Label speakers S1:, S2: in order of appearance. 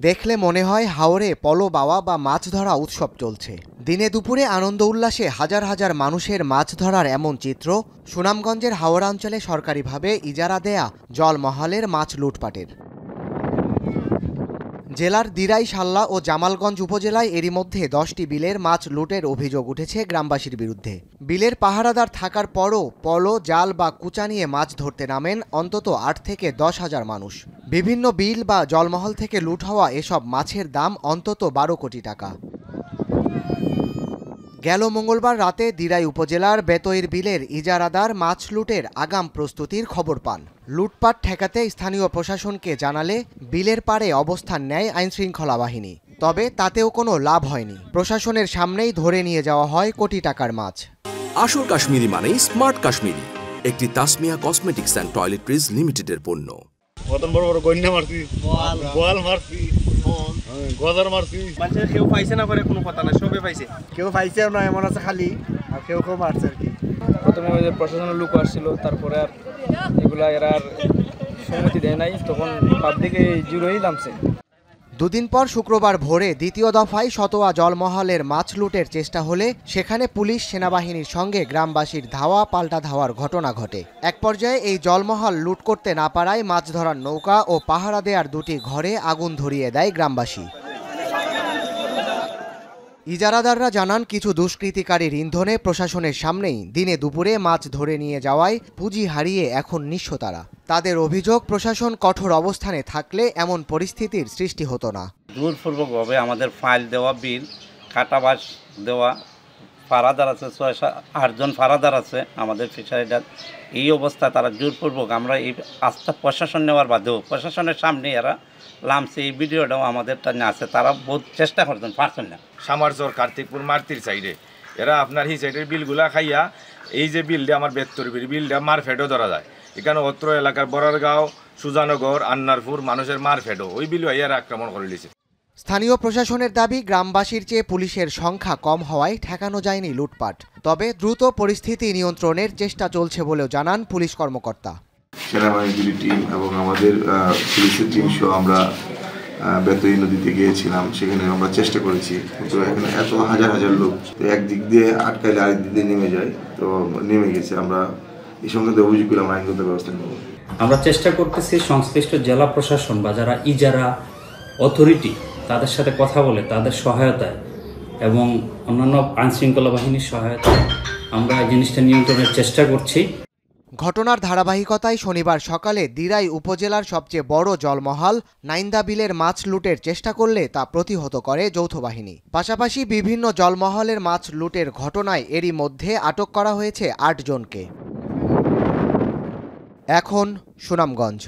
S1: দেখলে মনে হয় হাওরে পলো বাওয়া বা মাছ ধরা উৎসব চলছে। দিনে দুপুরে আনন্দ উল্লাসে হাজার হাজার মানুষের মাছ ধরার এমন চিত্র সুনামগঞ্জের হাওড়া অঞ্চলে সরকারিভাবে ইজারা দেয়া জলমহলের মাছ লুটপাটের। জেলার দিরাই, সাল্লা ও জামালগঞ্জ উপজেলায় এরই মধ্যে 10টি বিলের মাছ লুটের অভিযোগ উঠেছে গ্রামবাসীর বিরুদ্ধে। বিলের পাহারাদার থাকার পরও পলো, জাল বা কুচা নিয়ে মাছ ধরতে নামেন অন্তত 8 থেকে 10 হাজার মানুষ। বিভিন্ন বিল বা জলমহল থেকে লুট হওয়া এসব মাছের দাম অন্তত 12 কোটি টাকা। গেল মঙ্গলবার রাতে দিরাই উপজেলার বেতইর বিলের ইজারাদার মাছ লুটের আগাম প্রস্তুতির খবর পান। লুটপাট ঠেকাতে স্থানীয় প্রশাসনকে জানালে বিলের পাড়ে অবস্থান নেয় আইনশৃঙ্খলা বাহিনী। তবে তাতেও কোনো লাভ হয়নি। প্রশাসনের সামনেই ধরে নিয়ে যাওয়া হয় কোটি টাকার মাছ।
S2: আসল কাশ্মীরি মানেই স্মার্ট কাশ্মীরি, একটি তাসমিয়া কসমেটিক্স অ্যান্ড টয়লেট্রিজ লিমিটেডের পণ্য।
S3: কতন বড় বড় গন্ডা মারছি, গোয়াল মারছি, গজার মারছি।
S4: মানুষের কেউ পাইছে না করে কোনো কথা না, সবে পাইছে।
S5: কেউ পাইছেও না, এমন আছে খালি, আর কেউ কেউ মারছে আর কি।
S4: প্রথমে ওই যে প্রশাসনের লোক আসছিল, তারপরে আর এগুলা এরা আর সম্মতি দেয় নাই, তখন পাবলিকে জিরোই নামছে।
S1: দুদিন পর শুক্রবার ভোরে দ্বিতীয় দফায় শতোয়া জলমহলের মাছ লুটের চেষ্টা হলে সেখানে পুলিশ, সেনাবাহিনীর সঙ্গে গ্রামবাসীর ধাওয়া পাল্টা ধাওয়ার ঘটনা ঘটে। এক পর্যায়ে এই জলমহল লুট করতে না পারায় মাছ ধরার নৌকা ও পাহারা দেওয়ার দুটি ঘরে আগুন ধরিয়ে দেয় গ্রামবাসী। ইজারাদাররা জানান, কিছু দুষ্কৃতিকারীর ইন্ধনে প্রশাসনের সামনেই দিনে দুপুরে মাছ ধরে নিয়ে যাওয়ায় পুঁজি হারিয়ে এখন নিঃস্ব তারা। তাদের অভিযোগ, প্রশাসন কঠোর অবস্থানে থাকলে এমন পরিস্থিতির সৃষ্টি হতো না।
S6: জোরপূর্বকভাবে আমাদের ফাইল দেওয়া বিল, কাটাবাস দেওয়া, ফারাদার আছে 6-8 জন ফারাদার আছে আমাদের ফিশারিটার। এই অবস্থায় তারা জোরপূর্বক, আমরা এই আস্থা প্রশাসন নেওয়ার বাদেও প্রশাসনের সামনে এরা লামছে। এই ভিডিওটাও আমাদের আছে, তারা বহুত চেষ্টা করছেন, পারছেন না।
S3: সামারচর, কার্তিকপুর, মারতির সাইডে এরা আপনার এই সাইডের বিলগুলা খাইয়া, এই যে বিলটা আমার বেত্তর বিলটা মারফেটও ধরা যায়। এখানে অত্র এলাকার বরারগাঁও, সুজানগর, আন্নারপুর মানুষের মারফেটও ওই বিল এরা আক্রমণ করে দিয়েছে।
S1: স্থানীয় প্রশাসনের দাবি, গ্রামবাসীর চেয়ে পুলিশের সংখ্যা কম হওয়ায় ঠেকানো যায়নি লুটপাট। তবে দ্রুত পরিস্থিতি নিয়ন্ত্রণের চেষ্টা চলছে বলেও জানান পুলিশ কর্মকর্তা।
S7: সেনাবাহিনীর টিম এবং আমাদের পুলিশের টিম সহ আমরা বেতই নদীতে গিয়েছিলাম। সেখানে আমরা চেষ্টা করেছি, কিন্তু এখানে এত হাজার হাজার লোক, তো একদিক দিয়ে আটকাইলে আরেক দিক দিয়ে নেমে যায়, তো নেমে গেছে। আমরা এই সংক্রান্ত অভিযোগ করলে আমরা আইনগত ব্যবস্থা নেব। আমরা
S8: চেষ্টা করতেছি সংশ্লিষ্ট জেলা প্রশাসন বা যারা ইজারা অথরিটি তাদের সাথে কথা বলে তাদের সহায়তায় এবং অন্যান্য আইনশৃঙ্খলা বাহিনীর সহায়তায় আমরা এই জিনিসটা নিয়ন্ত্রণের চেষ্টা করছি।
S1: ঘটনার ধারাবাহিকতায় শনিবার সকালে দিরাই উপজেলার সবচেয়ে বড় জলমহল নাইন্দা বিলের মাছ লুটের চেষ্টা করলে তা প্রতিহত করে যৌথ বাহিনী। পাশাপাশি বিভিন্ন জলমহলের মাছ লুটের ঘটনায় এরই মধ্যে আটক করা হয়েছে 8 জনকে। এখন সুনামগঞ্জ।